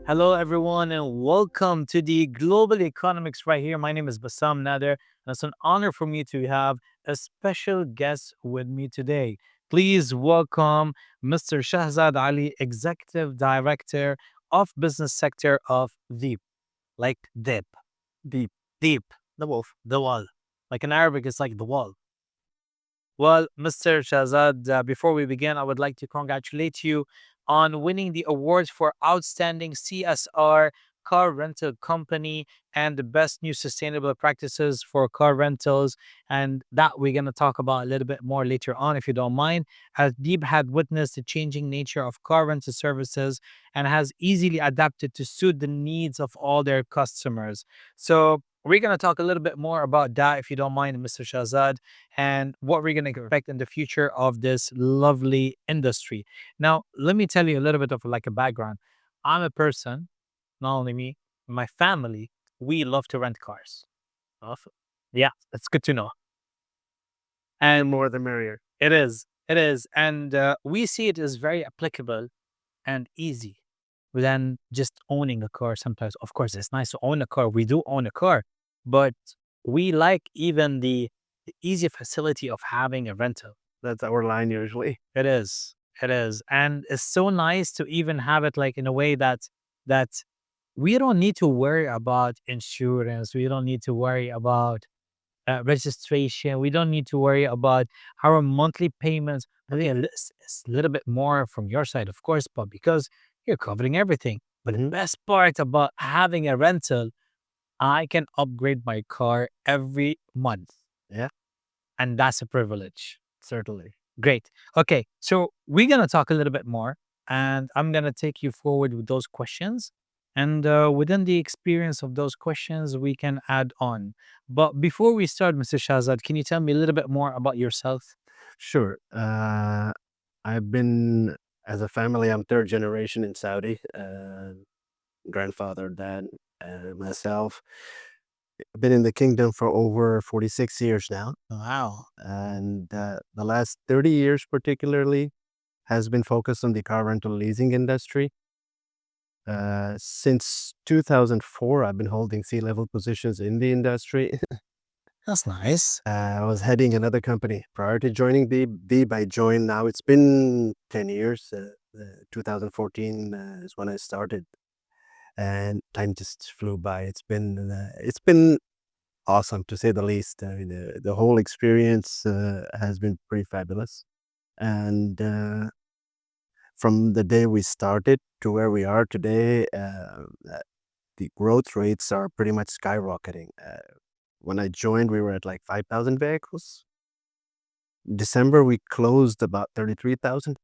Hello, everyone, and welcome to the Global Economics right here. My name is Bassam Nader, and it's an honor for me to have a special guest with me today. Please welcome Mr. Shahzad Ali, Executive Director of Business Sector of Theeb, like Deep, Deep. Deep, The wolf. the wall. Like in Arabic, it's like the wall. Well, Mr. Shahzad, before we begin, I would like to congratulate you on winning the award for Outstanding CSR Car Rental Company and the Best New Sustainable Practices for Car Rentals. And that we're going to talk about a little bit more later on, if you don't mind, as Deep had witnessed the changing nature of car rental services and has easily adapted to suit the needs of all their customers. So, we're going to talk a little bit more about that, if you don't mind, Mr. Shahzad, and what we're going to Sure. expect in the future of this lovely industry. Now, let me tell you a little bit of like a background. I'm a person, not only me, my family, we love to rent cars. Awesome. Yeah, that's good to know. The And more the merrier. it is, it is. And we see it as very applicable and easy than just owning a car sometimes. Of course, it's nice to own a car. We do own a car, but we like even the easy facility of having a rental. That's our line usually. It is. It is. And it's so nice to even have it like in a way that we don't need to worry about insurance. We don't need to worry about registration. We don't need to worry about our monthly payments. I think it's a little bit more from your side, of course, but because you're covering everything. But the Hmm. best part about having a rental, I can upgrade my car every month. Yeah, And that's a privilege. certainly. Great. Okay. So we're going to talk a little bit more, and I'm going to take you forward with those questions. And within the experience of those questions, we can add on. But before we start, Mr. Shahzad, can you tell me a little bit more about yourself? Sure. I've been, as a family, I'm third generation in Saudi. Grandfather, dad, myself. I've been in the kingdom for over 46 years now. Wow. And the last 30 years, particularly, has been focused on the car rental leasing industry. Since 2004, I've been holding C-level positions in the industry. That's nice. I was heading another company prior to joining Deeb. I joined now. It's been 10 years. 2014 is when I started, and time just flew by. It's been awesome to say the least. I mean, the whole experience has been pretty fabulous, and from the day we started to where we are today, the growth rates are pretty much skyrocketing. When I joined, we were at like 5,000 vehicles. December, we closed about 33,000.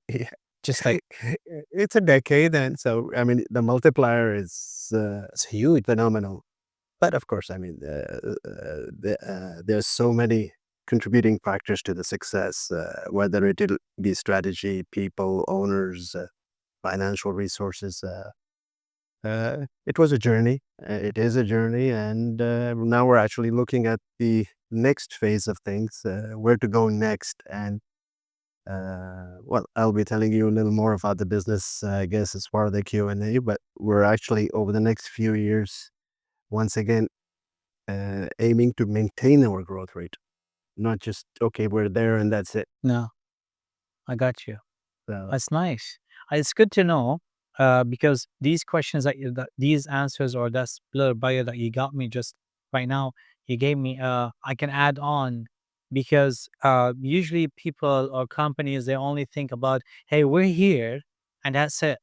Yeah. Just like It's a decade, and so, I mean, the multiplier is it's huge. phenomenal. But of course, I mean, there's so many contributing factors to the success, whether it'll be strategy, people, owners, financial resources. It was a journey. It is a journey, and now we're actually looking at the next phase of things, where to go next. And well, I'll be telling you a little more about the business, I guess, as part of the Q&A. But we're actually, over the next few years, once again, aiming to maintain our growth rate, not just okay, we're there and that's it. No, I got you. So That's nice. It's good to know because these questions these answers or that little bio that you got me just right now, you gave me, I can add on because usually people or companies, they only think about, hey, we're here and that's it.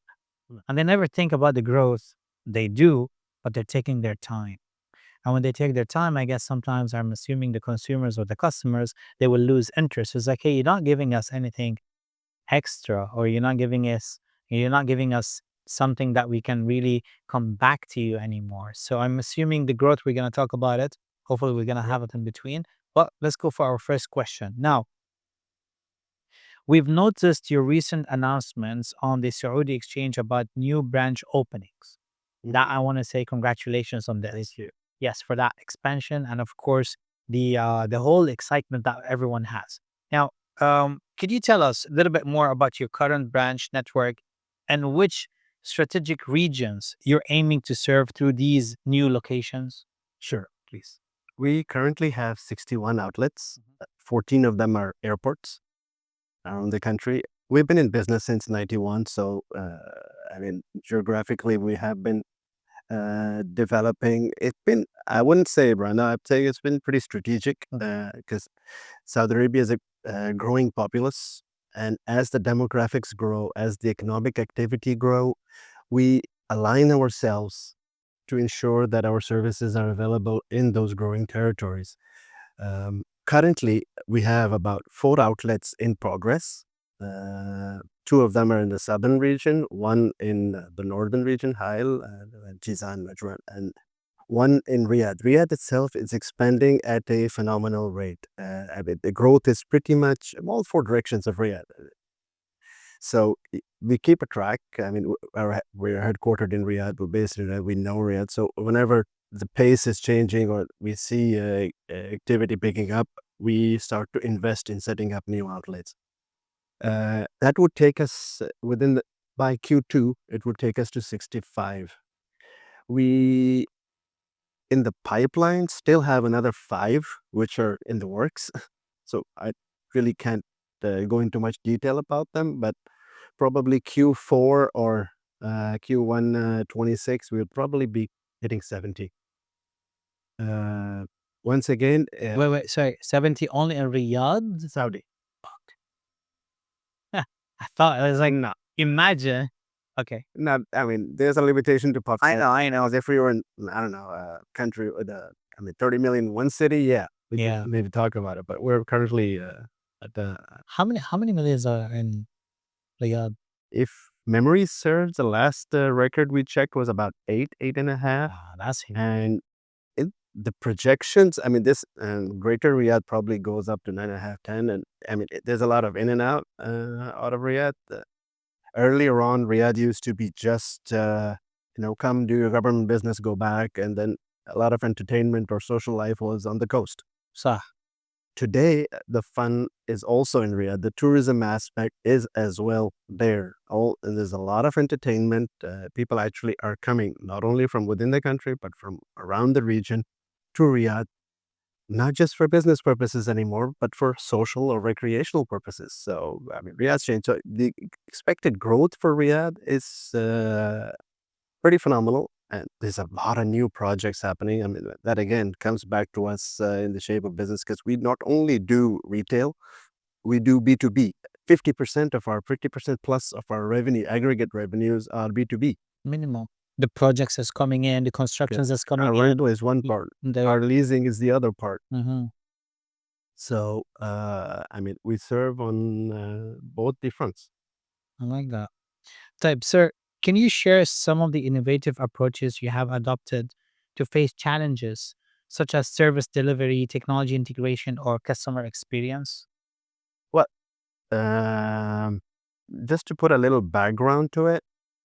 And they never think about the growth. They do, but they're taking their time. And when they take their time, I guess sometimes I'm assuming the consumers or the customers, they will lose interest. It's like, hey, you're not giving us anything extra, or you're not giving us something that we can really come back to you anymore. So I'm assuming the growth, we're going to talk about it. Hopefully we're going to yeah. have it in between. But let's go for our first question now. We've noticed your recent announcements on the Saudi exchange about new branch openings. That Mhm. I want to say congratulations on this. Thank you. Yes, for that expansion, and of course the whole excitement that everyone has. Now, could you tell us a little bit more about your current branch network and which strategic regions you're aiming to serve through these new locations? Sure, please. We currently have 61 outlets. 14 of them are airports around the country. We've been in business since 91, so I mean, geographically, we have been developing. It's been, I wouldn't say run, I'd say it's been pretty strategic because Saudi Arabia is a growing populace. And as the demographics grow, as the economic activity grow, we align ourselves to ensure that our services are available in those growing territories. Currently, we have about 4 outlets in progress. Two of them are in the southern region, one in the northern region, Hail, Jizan, Najran, and one in Riyadh. Riyadh itself is expanding at a phenomenal rate. I mean, the growth is pretty much in all 4 directions of Riyadh. So we keep a track. I mean, we're headquartered in Riyadh, we're based in Riyadh, we know Riyadh. So whenever the pace is changing or we see activity picking up, we start to invest in setting up new outlets. That would take us by Q2, it would take us to 65. We, in the pipeline, still have another 5, which are in the works. So I really can't go into much detail about them, but probably Q4 or Q1 26, we'll probably be hitting 70. Once again, Wait, sorry, 70 only in Riyadh? Saudi. Huh, I thought it was like, No, imagine. Okay. not. I mean, there's a limitation to population. I know. If we were in, I don't know, a country with 30 million in one city, yeah, we Yeah. could maybe talk about it. But we're currently at the, How many millions are in Riyadh? if memory serves, the last record we checked was about 8.5. That's huge. And the projections, I mean, this greater Riyadh probably goes up to 9.5, 10. And I mean, there's a lot of in and out of Riyadh. Earlier on, Riyadh used to be just, come do your government business, go back. And then a lot of entertainment or social life was on the coast. So, Today, the fun is also in Riyadh. The tourism aspect is as well there. And there's a lot of entertainment. People actually are coming not only from within the country, but from around the region to Riyadh, not just for business purposes anymore, but for social or recreational purposes. So, I mean, Riyadh's changed. So, the expected growth for Riyadh is pretty phenomenal. And there's a lot of new projects happening. I mean, that again comes back to us in the shape of business because we not only do retail, we do B2B. 50% plus of our revenue, aggregate revenues, are B2B. minimum. The projects that's coming in, the constructions that's coming Our in. rental is one part, our leasing is the other part. So, I mean, we serve on both the fronts. I like that. Type, sir, can you share some of the innovative approaches you have adopted to face challenges such as service delivery, technology integration, or customer experience? Well, um, just to put a little background to it,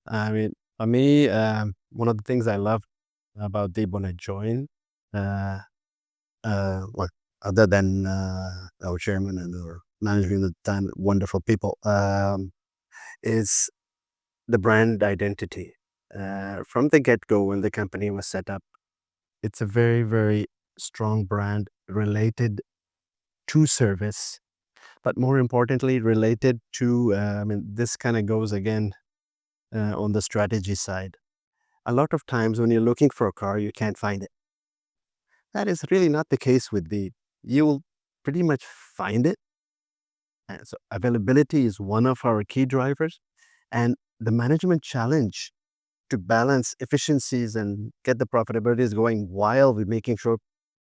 I mean, for me, one of the things I love about Theeb when I joined, well, other than our chairman and our management at the time, wonderful people, is the brand identity. From the get-go, when the company was set up, it's a very, very strong brand related to service, but more importantly, related to, I mean, this kind of goes again on the strategy side. A lot of times when you're looking for a car, you can't find it. That is really not the case with the, you'll pretty much find it. And so availability is one of our key drivers. And the management challenge to balance efficiencies and get the profitabilities going while we're making sure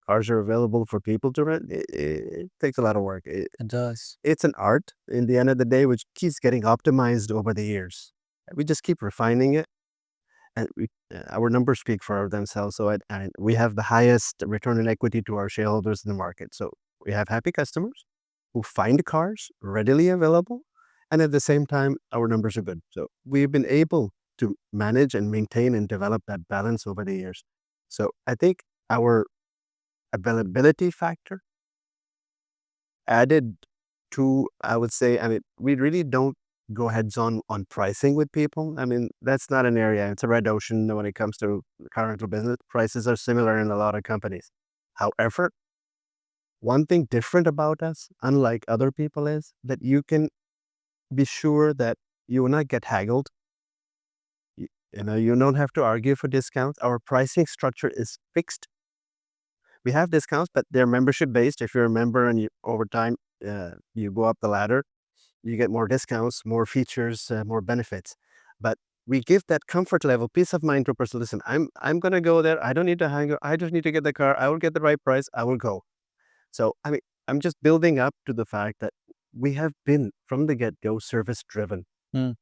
cars are available for people to rent, it takes a lot of work. It does. It's an art in the end of the day, which keeps getting optimized over the years. We just keep refining it. And our numbers speak for themselves. So we have the highest return on equity to our shareholders in the market. So we have happy customers who find cars readily available. And at the same time, our numbers are good. So we've been able to manage and maintain and develop that balance over the years. So I think our availability factor added to, I would say, I mean, we really don't go heads on pricing with people. I mean, that's not an area. It's a red ocean when it comes to car rental business. Prices are similar in a lot of companies. However, one thing different about us, unlike other people, is that you can be sure that you will not get haggled. You know, you don't have to argue for discounts. Our pricing structure is fixed. We have discounts, but they're membership based. If you're a member and you over time you go up the ladder, you get more discounts, more features, more benefits. But we give that comfort level, peace of mind to a person. Listen, I'm gonna go there. I don't need to hang. I just need to get the car. I will get the right price. I will go. So I mean, I'm just building up to the fact that we have been from the get go service driven, Mm.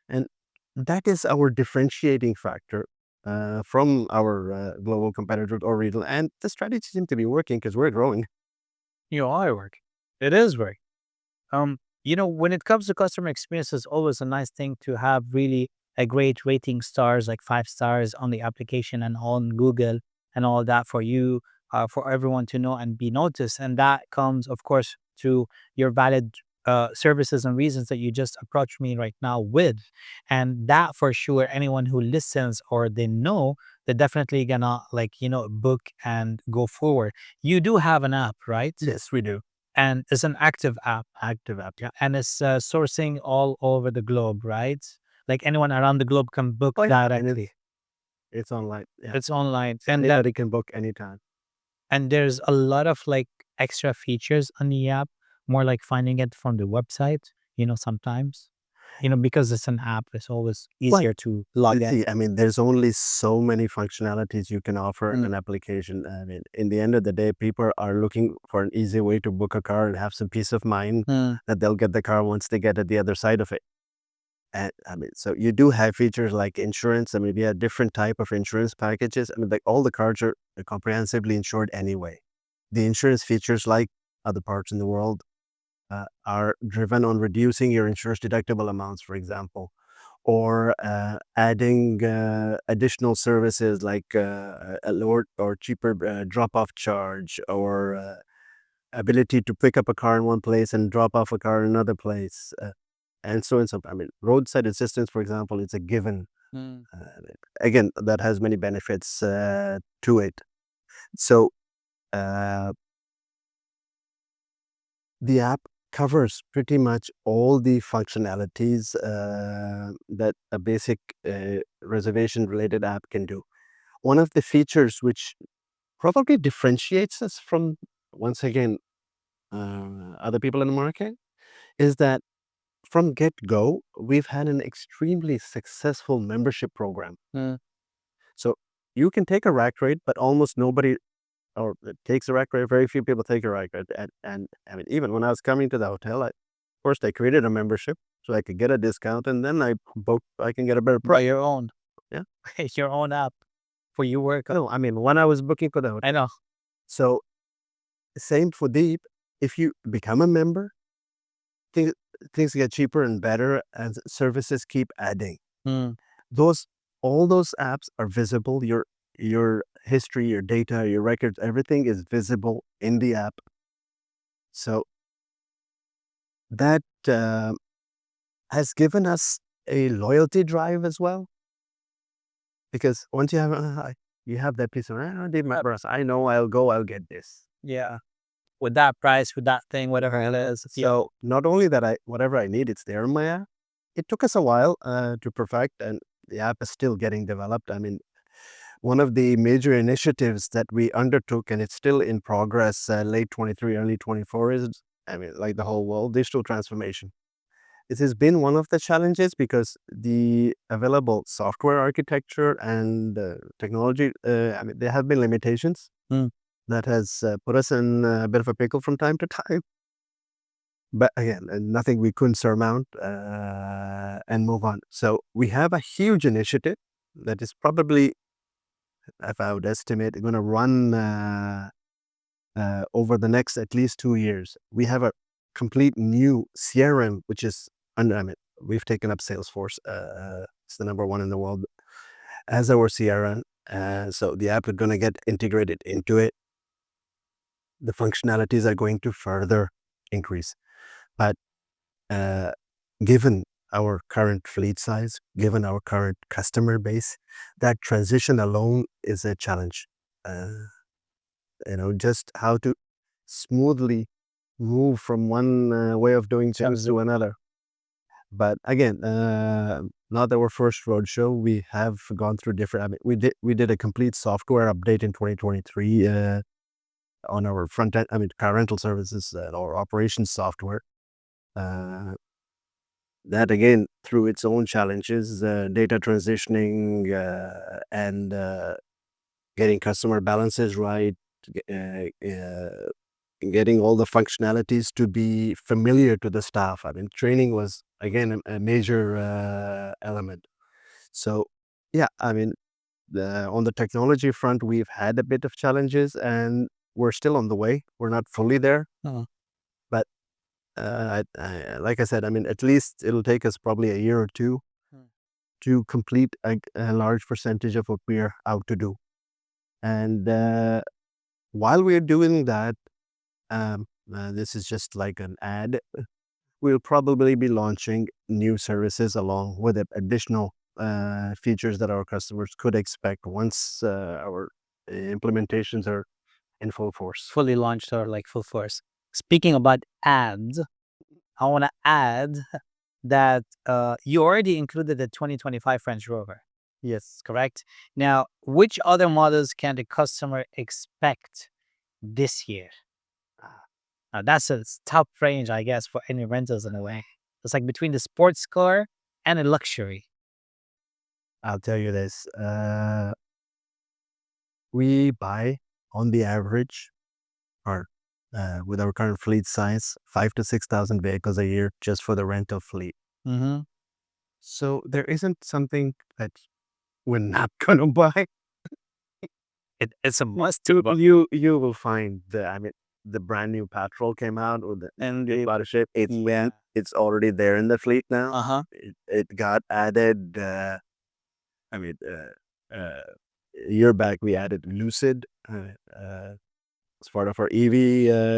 and that is our differentiating factor from our global competitors or regional. And the strategy seems to be working because we're growing. I work. It is work. When it comes to customer experience, it's always a nice thing to have really a great rating stars, like 5 stars on the application and on Google and all that for you, for everyone to know and be noticed. And that comes, of course, to your valid services and reasons that you just approached me right now with. And that for sure, anyone who listens or they know, they're definitely gonna book and go forward. You do have an app, right? Yes, we do. And it's an active app, Active app. Yeah. and it's sourcing all over the globe, right? Like anyone around the globe can book Oh, yeah. And directly. it's online. Yeah. It's online, So anybody can book anytime. and there's a lot of like extra features on the app, more like finding it from the website. Sometimes, because it's an app, it's always Right. easier to log in. See, I mean, there's only so many functionalities you can offer in Mm, an application. I mean, in the end of the day, people are looking for an easy way to book a car and have some peace of mind mm, that they'll get the car once they get at the other side of it. And I mean, so you do have features like insurance. I mean, we have different type of insurance packages. I mean, like all the cars are comprehensively insured anyway. The insurance features, like other parts in the world, are driven on reducing your insurance deductible amounts, for example, or adding additional services like a lower or cheaper drop-off charge, or ability to pick up a car in one place and drop off a car in another place, and so on. So, I mean, roadside assistance, for example, is a given. mm. Again, that has many benefits to it. So, uh, the app covers pretty much all the functionalities that a basic reservation related app can do. One of the features which probably differentiates us from, once again, other people in the market is that from get go, we've had an extremely successful membership program. Mm. So you can take a rack rate, but almost nobody or it takes a rack rate. Very few people take a rack rate. And I mean, even when I was coming to the hotel, first I created a membership so I could get a discount, and then I can get a better By price. your own. Yeah. It's your own app for you work. No, I mean, when I was booking for the hotel. I know. So same for Deep. If you become a member, things, things get cheaper and better as services keep adding. Mm. Those all those apps are visible. Your history, your data, your records, everything is visible in the app. So that has given us a loyalty drive as well. Because once you have that piece of, they remember us. I know I'll go. I'll get this. Yeah. With that price, with that thing, whatever it is. Yeah. So not only that, whatever I need, it's there in my app. It took us a while to perfect, and the app is still getting developed. I mean, one of the major initiatives that we undertook, and it's still in progress, late 23, early 24, is, I mean, like the whole world, digital transformation. This has been one of the challenges because the available software architecture and technology, I mean, there have been limitations Mm. that has put us in a bit of a pickle from time to time. But again, nothing we couldn't surmount and move on. So we have a huge initiative that is probably, if I would estimate, going to run over the next at least 2 years. We have a complete new CRM, which is under, I mean, we've taken up Salesforce. It's the number one in the world as our CRM. So the app is going to get integrated into it. the functionalities are going to further increase. But given our current fleet size, given our current customer base, that transition alone is a challenge. Just how to smoothly move from one way of doing things to another. But again, not our first roadshow. We have gone through different. I mean, we did a complete software update in 2023 on our front end. I mean, car rental services or operations software. That again, through its own challenges, data transitioning and getting customer balances right, getting all the functionalities to be familiar to the staff. I mean, training was again a major element. So yeah, I mean, on the technology front, we've had a bit of challenges, and we're still on the way. We're not fully there, but like I said, I mean, at least it'll take us probably a year or two to complete a large percentage of what we're out to do. And while we're doing that, this is just like an ad. We'll probably be launching new services along with additional features that our customers could expect once our implementations are in full force. Fully launched or like full force. Speaking about ads, I want to add that you already included the 2025 Range Rover. Yes, correct. Now, which other models can the customer expect this year? Now, that's a top range, I guess, for any rentals in a way. It's like between the sports car and a luxury. I'll tell you this. We buy on the average, or with our current fleet size, 5,000 to 6,000 vehicles a year just for the rental fleet. Mm-hmm. So there isn't something that we're not gonna buy. It's a must. You will find the brand new Patrol came out with the body shape. It's already there in the fleet now. Uh-huh. It got added. I mean, a year back we added Lucid as part of our EV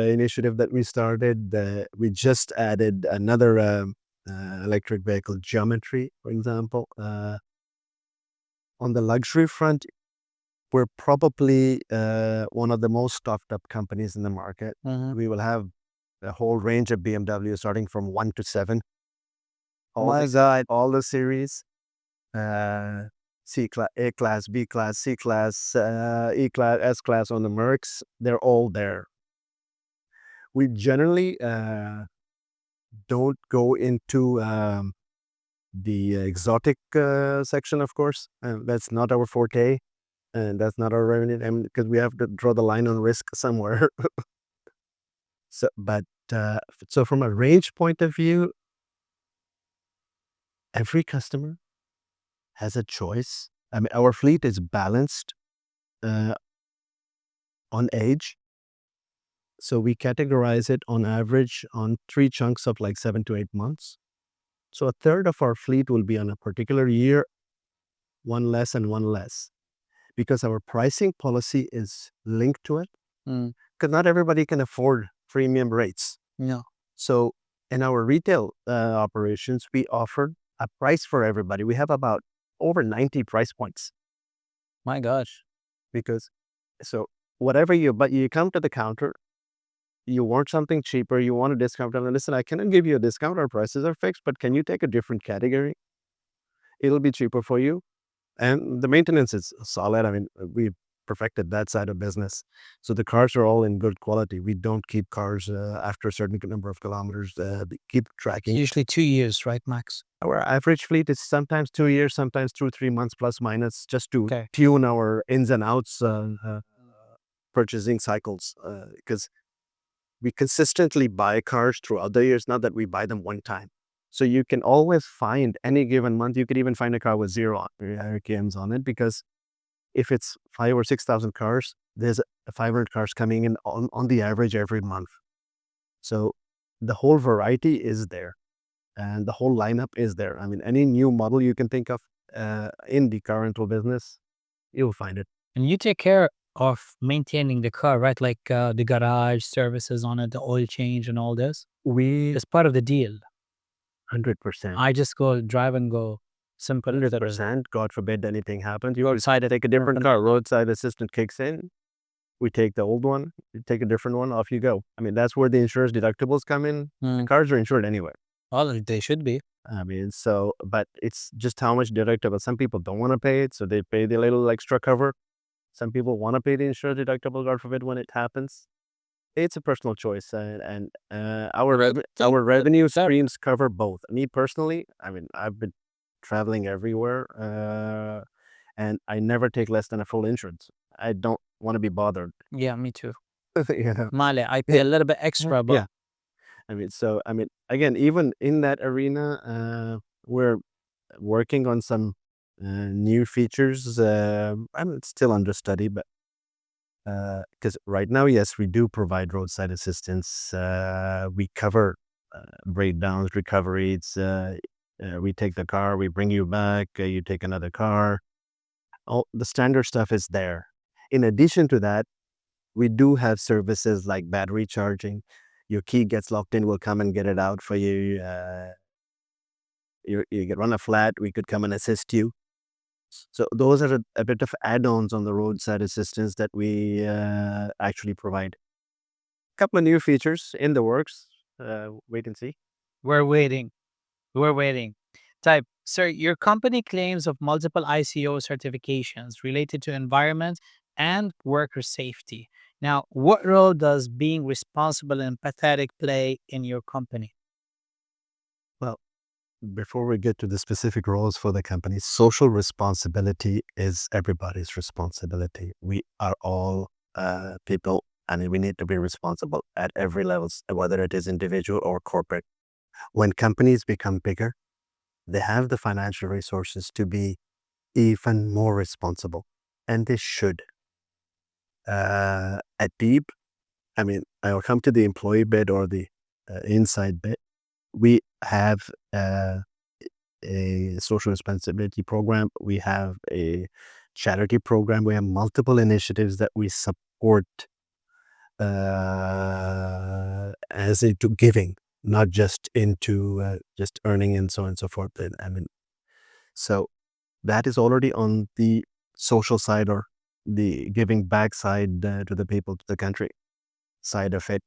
initiative that we started. We just added another electric vehicle, Geometry, for example. On the luxury front, we're probably one of the most stocked up companies in the market. Mm-hmm. We will have a whole range of BMW starting from 1 to 7. Oh my God. All the series. C class, A class, B class, C class, E class, S class on the Mercs, they're all there. We generally don't go into the exotic section, of course. That's not our forte, and that's not our revenue, because we have to draw the line on risk somewhere. So from a range point of view, every customer has a choice. I mean, our fleet is balanced on age. So we categorize it on average on 3 chunks of like 7 to 8 months. So a third of our fleet will be on a particular year, one less and one less, because our pricing policy is linked to it. Because not everybody can afford premium rates. No. So in our retail operations, we offer a price for everybody. We have about over 90 price points. My gosh. Because so whatever but you come to the counter, you want something cheaper, you want a discount, and listen, I cannot give you a discount, our prices are fixed, but can you take a different category? It'll be cheaper for you. And the maintenance is solid. I mean, we've perfected that side of business. So the cars are all in good quality. We don't keep cars after a certain number of kilometers. We keep tracking. Usually 2 years, right, Max? Our average fleet is sometimes 2 years, sometimes 2 3 months plus minus, just to Okay. tune our ins and outs purchasing cycles, because we consistently buy cars throughout the years, not that we buy them one time. So you can always find any given month, you could even find a car with 0 RPMs on it, because if it's 5 or 6,000 cars, there's 500 cars coming in on the average every month. So the whole variety is there, and the whole lineup is there. I mean, any new model you can think of in the car rental business, you'll find it. And you take care of maintaining the car, right? Like the garage services on it, the oil change and all this. We It's part of the deal. 100%. I just go drive and go. Simple. 100%. God forbid anything happens. You decide to take a different car. Roadside assistant kicks in. We take the old one. You take a different one. Off you go. I mean, that's where the insurance deductibles come in. Cars are insured anyway. Well, they should be. I mean, so, but it's just how much deductible. Some people don't want to pay it, so they pay the little extra cover. Some people want to pay the insurance deductible, God forbid, when it happens. It's a personal choice, and our revenue streams cover both. Me personally, I mean, I've been traveling everywhere, and I never take less than a full insurance. I don't want to be bothered. Yeah, me too. You know? Male, I pay a little bit extra, but Yeah. I mean, so I mean, again, even in that arena, we're working on some new features. I mean, it's still under study, but because right now, yes, we do provide roadside assistance. We cover breakdowns, recoveries. We take the car, we bring you back. You take another car. All the standard stuff is there. In addition to that, we do have services like battery charging. Your key gets locked in, we'll come and get it out for you. You get run a flat, we could come and assist you. So those are a bit of add-ons on the roadside assistance that we actually provide. A couple of new features in the works. Wait and see. we're waiting. We're waiting. Type, sir, your company claims of multiple ICO certifications related to environment and worker safety. Now, what role does being responsible and empathetic play in your company? Well, before we get to the specific roles for the company, social responsibility is everybody's responsibility. We are all people, and we need to be responsible at every level, whether it is individual or corporate. When companies become bigger, they have the financial resources to be even more responsible, and they should. At Theeb, I mean, I'll come to the employee bit or the inside bit. We have a social responsibility program. We have a charity program. We have multiple initiatives that we support as into giving, not just into just earning and so on and so forth. I mean, so that is already on the social side or the giving back side to the people, to the country side of it.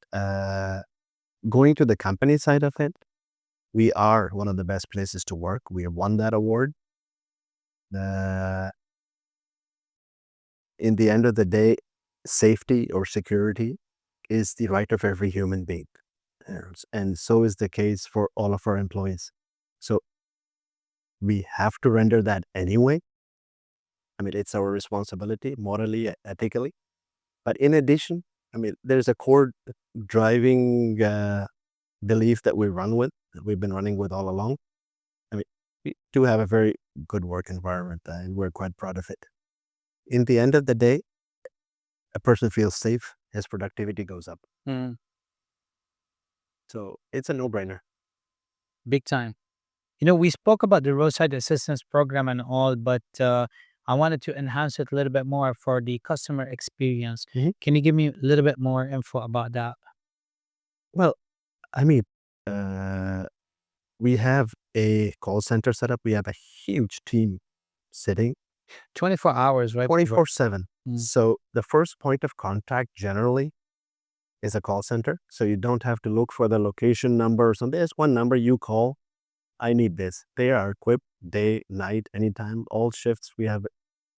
Going to the company side of it, we are one of the best places to work. We have won that award. In the end of the day, safety or security is the right of every human being. And so is the case for all of our employees. So we have to render that anyway. I mean, it's our responsibility, morally, ethically. But in addition, I mean, there's a core driving belief that we run with, that we've been running with all along. I mean, we do have a very good work environment, and we're quite proud of it. In the end of the day, a person feels safe, his productivity goes up. So it's a no-brainer. Big time. You know, we spoke about the roadside assistance program and all, but I wanted to enhance it a little bit more for the customer experience. Can you give me a little bit more info about that? Well, I mean, we have a call center set up. We have a huge team sitting 24 hours, right? 24/7. So the first point of contact generally is a call center. So you don't have to look for the location number or something. There's one number you call. I need this. They are equipped day, night, anytime, all shifts. We have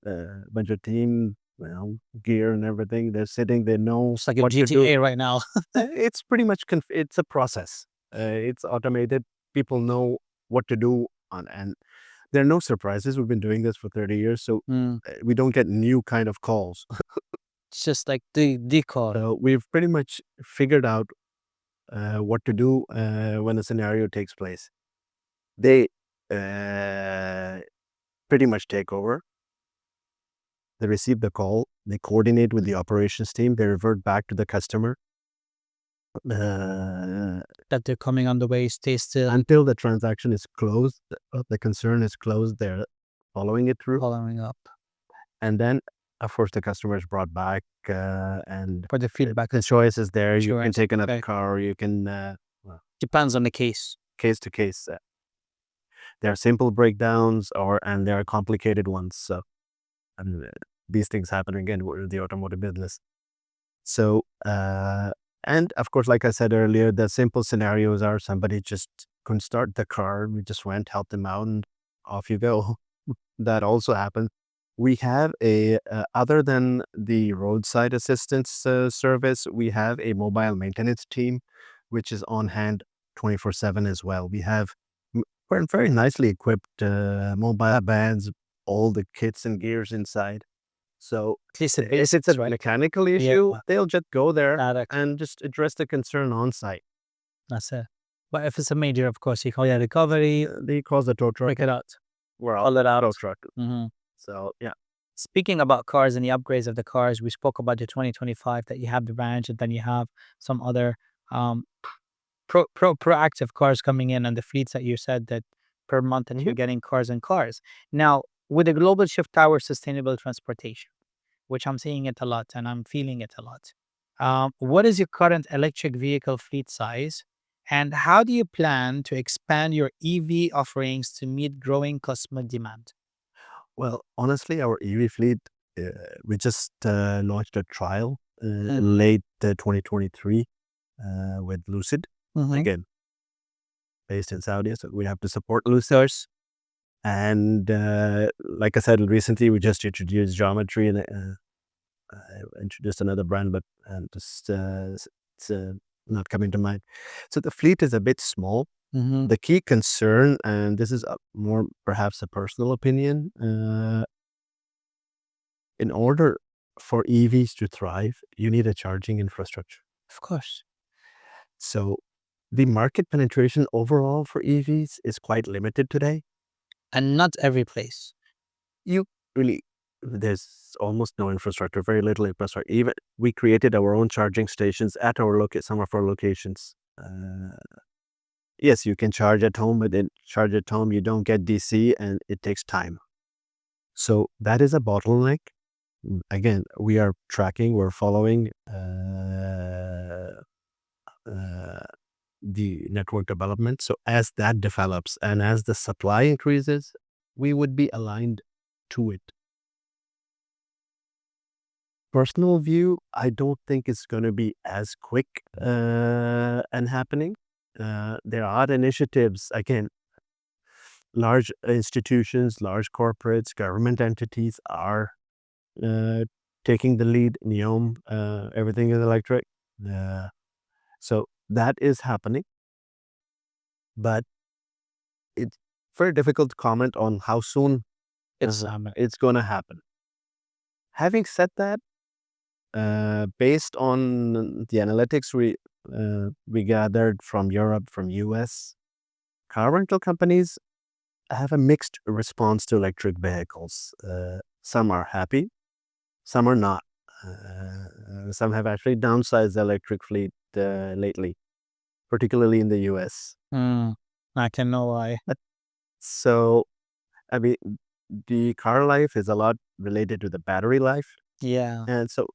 a bunch of team, gear and everything. They're sitting. They know It's like a what to do. GTA right now. It's pretty much it's a process. It's automated. People know what to do and there are no surprises. We've been doing this for 30 years, so we don't get new kind of calls. It's just like the decor. So we've pretty much figured out what to do when a scenario takes place. They pretty much take over. They receive the call. They coordinate with the operations team. They revert back to the customer. That they're coming on the way, stay still. Until the transaction is closed, the concern is closed. They're following it through. Following up. And then of course, the customer is brought back, and For the feedback. the choice is there. You can Insurance, take another okay. car, or you can well, Depends on the case. case to case. There are simple breakdowns, and there are complicated ones. So, and these things happen again with the automotive business. So, and of course, like I said earlier, the simple scenarios are somebody just couldn't start the car. We just went, helped them out, and off you go. That also happens. We have other than the roadside assistance service, we have a mobile maintenance team, which is on hand 24/7 as well. We have very nicely equipped mobile vans, all the kits and gears inside. So At least it if it's a is, right? mechanical Yeah. issue, they'll just go there Direct. and just address the concern on site. That's it. But if it's a major, of course, you call it recovery, They call the tow truck. break it out. We're Call it out. tow truck. Hmm. So yeah. Speaking about cars and the upgrades of the cars, we spoke about the 2025 that you have the range, and then you have some other um, proactive cars coming in, and the fleets that you said that per month that you're getting cars and cars. Now, with the global shift towards sustainable transportation, which I'm seeing it a lot and I'm feeling it a lot, what is your current electric vehicle fleet size? And how do you plan to expand your EV offerings to meet growing customer demand? Well, honestly, our EV fleet, uh, we just launched a trial Mm. late 2023 with Lucid, Mhm. again, based in Saudi. So we have to support Luciders. And like I said, recently we just introduced Geometry, and introduced another brand, but just it's not coming to mind. So the fleet is a bit small. Mhm. The key concern, and this is more perhaps a personal opinion, in order for EVs to thrive, you need a charging infrastructure. Of course. So the market penetration overall for EVs is quite limited today. And not every place. You really, there's almost no infrastructure, very little infrastructure. Even we created our own charging stations at some of our locations. Yes, you can charge at home, but then charge at home, you don't get DC, and it takes time. So that is a bottleneck. Again, we are tracking, we're following the network development. So as that develops and as the supply increases, we would be aligned to it. Personal view, I don't think it's going to be as quick and happening. There are initiatives, again, large institutions, large corporates, government entities are taking the lead. NEOM, everything is electric. So that is happening, but it's very difficult to comment on how soon It's it's going to happen. Having said that, based on the analytics we gathered from Europe, from US, car rental companies have a mixed response to electric vehicles. Some are happy, some are not. Some have actually downsized the electric fleet lately, particularly in the US. I can know why. So, I mean, the car life is a lot related to the battery life. Yeah. And so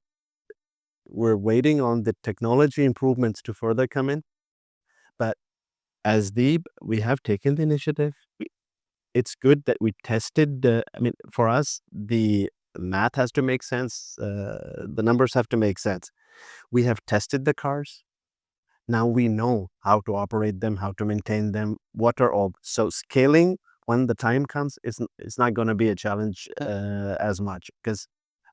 we're waiting on the technology improvements to further come in. But as Theeb, we have taken the initiative. It's good that we tested. I mean, for us, the math has to make sense. The numbers have to make sense. We have tested the cars. Now we know how to operate them, how to maintain them, what are all. So scaling when the time comes is not going to be a challenge as much, because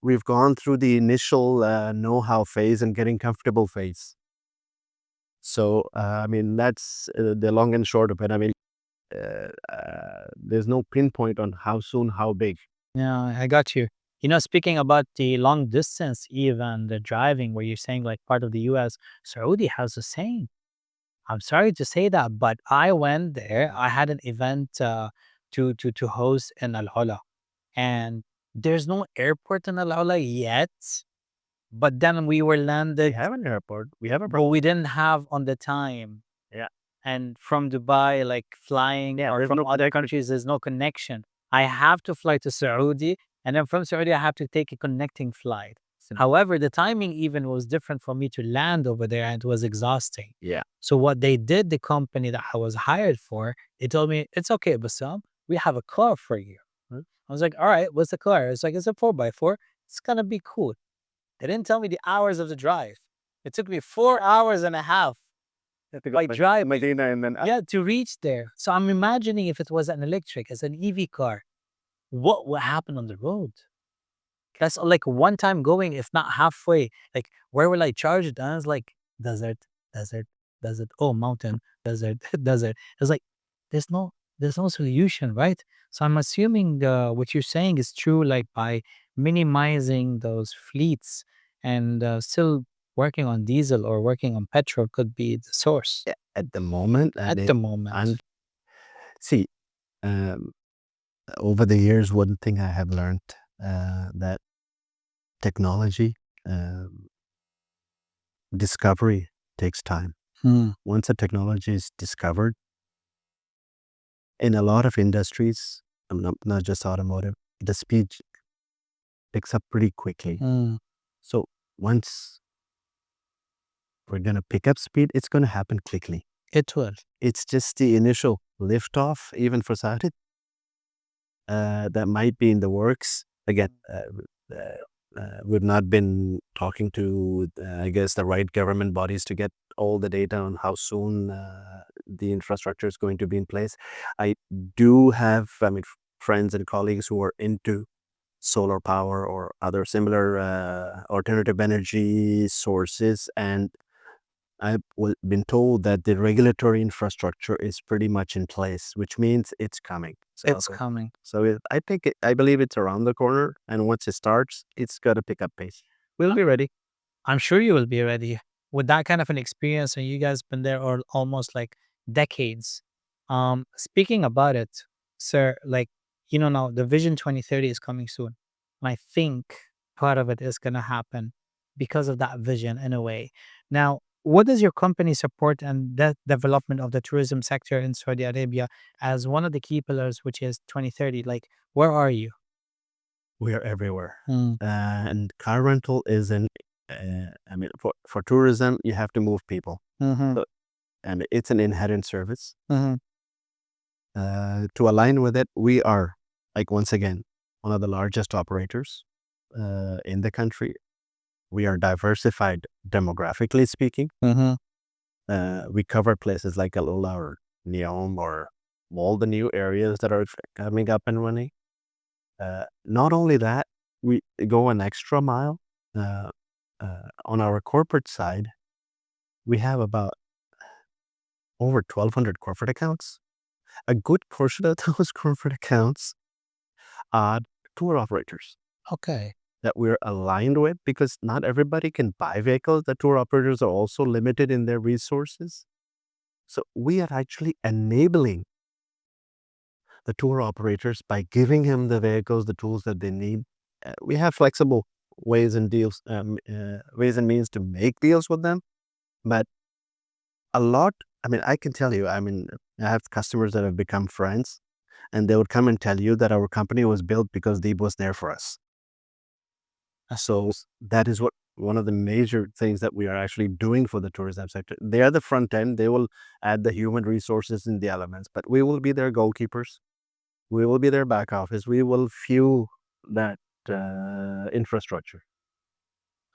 we've gone through the initial know-how phase and getting comfortable phase. So, I mean, that's the long and short of it. I mean, there's no pinpoint on how soon, how big. Yeah, I got you. Speaking about the long distance, even the driving, where you're saying like part of the US, Saudi has the same. I'm sorry to say that, but I went there. I had an event to host in Al Hola, and there's no airport in Al Hola yet. But then we were We landed, have an airport. We have a but we didn't have on the time. yeah. And from Dubai, like flying Yeah, or there's from no other countries, there's no connection. I have to fly to Saudi And then from Saudi, I have to take a connecting flight. However, the timing even was different for me to land over there, and it was exhausting. Yeah. So what they did, the company that I was hired for, they told me, it's okay, Bassam, we have a car for you. I was like, all right, what's the car? It's like, it's a 4x4. It's going to be cool. They didn't tell me the hours of the drive. It took me 4 hours and a half by drive. Medina and then Yeah, to reach there. So I'm imagining if it was an electric, as an EV car, what would happen on the road? That's like one time going, if not halfway. Like, where will I charge it? And I was like, desert, desert, desert. Oh, mountain, desert, desert. It's like, there's no, there's no solution, right? So I'm assuming what you're saying is true. Like by minimizing those fleets and still working on diesel or working on petrol could be the source at the moment, at the moment. and see, um, over the years, one thing I have learned that technology discovery takes time. Once a technology is discovered, in a lot of industries, not just automotive, the speed picks up pretty quickly. So once we're going to pick up speed, it's going to happen quickly. It will. It's just the initial liftoff, even for Saudi, that might be in the works. Again, we've not been talking to, I guess, the right government bodies to get all the data on how soon the infrastructure is going to be in place. I do have, friends and colleagues who are into solar power or other similar alternative energy sources, and I've been told that the regulatory infrastructure is pretty much in place, which means it's coming. It's coming. So I believe it's around the corner, and once it starts, it's got to pick up pace. We'll be ready. I'm sure you will be ready with that kind of an experience, and you guys been there or almost like decades. Speaking about it, sir, like now the Vision 2030 is coming soon, and I think part of it is gonna happen because of that vision in a way. Now, what does your company support and the development of the tourism sector in Saudi Arabia as one of the key pillars, which is 2030? Like, where are you? We are everywhere. And car rental is for tourism, you have to move people. So, and it's an inherent service. To align with it, we are, like, once again, one of the largest operators in the country. We are diversified demographically speaking. We cover places like Alula or Neom or all the new areas that are coming up and running. Not only that, we go an extra mile. On our corporate side, we have about over 1,200 corporate accounts. A good portion of those corporate accounts are tour operators. Okay. That we're aligned with, because not everybody can buy vehicles. The tour operators are also limited in their resources. So we are actually enabling the tour operators by giving him the vehicles, the tools that they need. We have flexible ways and means to make deals with them. But a lot, I can tell you, I have customers that have become friends, and they would come and tell you that our company was built because Theeb was there for us. So that is one of the major things that we are actually doing for the tourism sector. They are the front end. They will add the human resources and the elements, but we will be their goalkeepers. We will be their back office. We will fuel that infrastructure.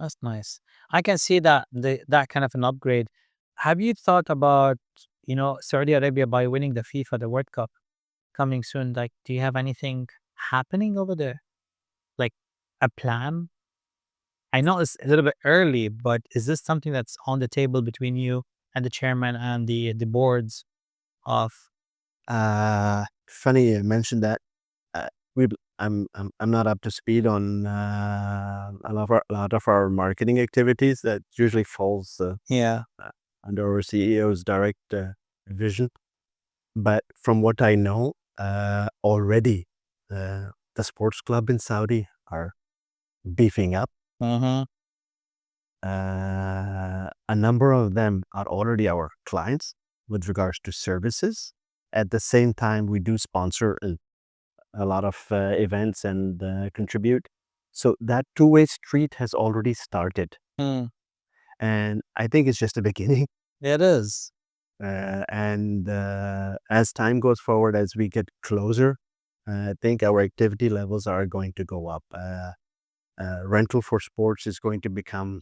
That's nice. I can see that that kind of an upgrade. Have you thought about, Saudi Arabia by winning the FIFA, the World Cup coming soon? Like, do you have anything happening over there? Like a plan? I know it's a little bit early, but is this something that's on the table between you and the chairman and the boards of? Funny you mentioned that. We I'm not up to speed on a lot of our marketing activities. That usually falls Yeah. under our CEO's direct vision. But from what I know, already the sports club in Saudi are beefing up. A number of them are already our clients with regards to services. At the same time, we do sponsor a lot of events and contribute. So that two-way street has already started. Mm, And I think it's just the beginning. it is. And as time goes forward, as we get closer, I think our activity levels are going to go up. Rental for sports is going to become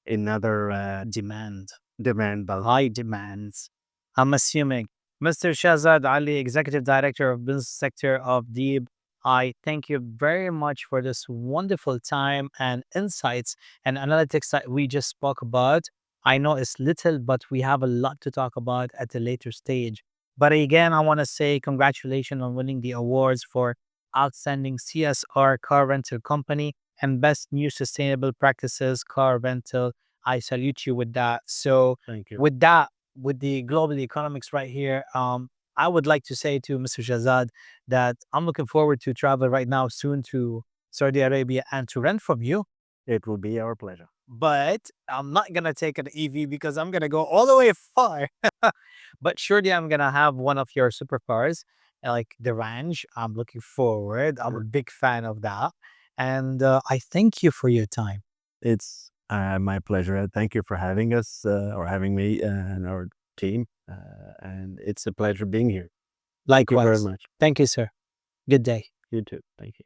another Demand. demand. High demands. I'm assuming. Mr. Shahzad Ali, Executive Director of Business Sector of Theeb, I thank you very much for this wonderful time and insights and analytics that we just spoke about. I know it's little, but we have a lot to talk about at a later stage. But again, I want to say congratulations on winning the awards for Outstanding CSR Car Rental Company and Best New Sustainable Practices Car Rental. I salute you with that. So, Thank you. with that, with the global economics right here, I would like to say to Mr. Shahzad that I'm looking forward to travel right now soon to Saudi Arabia and to rent from you. It will be our pleasure. But I'm not gonna take an EV because I'm gonna go all the way far. But surely I'm gonna have one of your supercars, like the Range. I'm looking forward. I'm a big fan of that, and I thank you for your time. It's my pleasure. Thank you for having us or having me and our team. And it's a pleasure being here. Thank you very Likewise. much. Thank you, sir. Good day. You too. Thank you.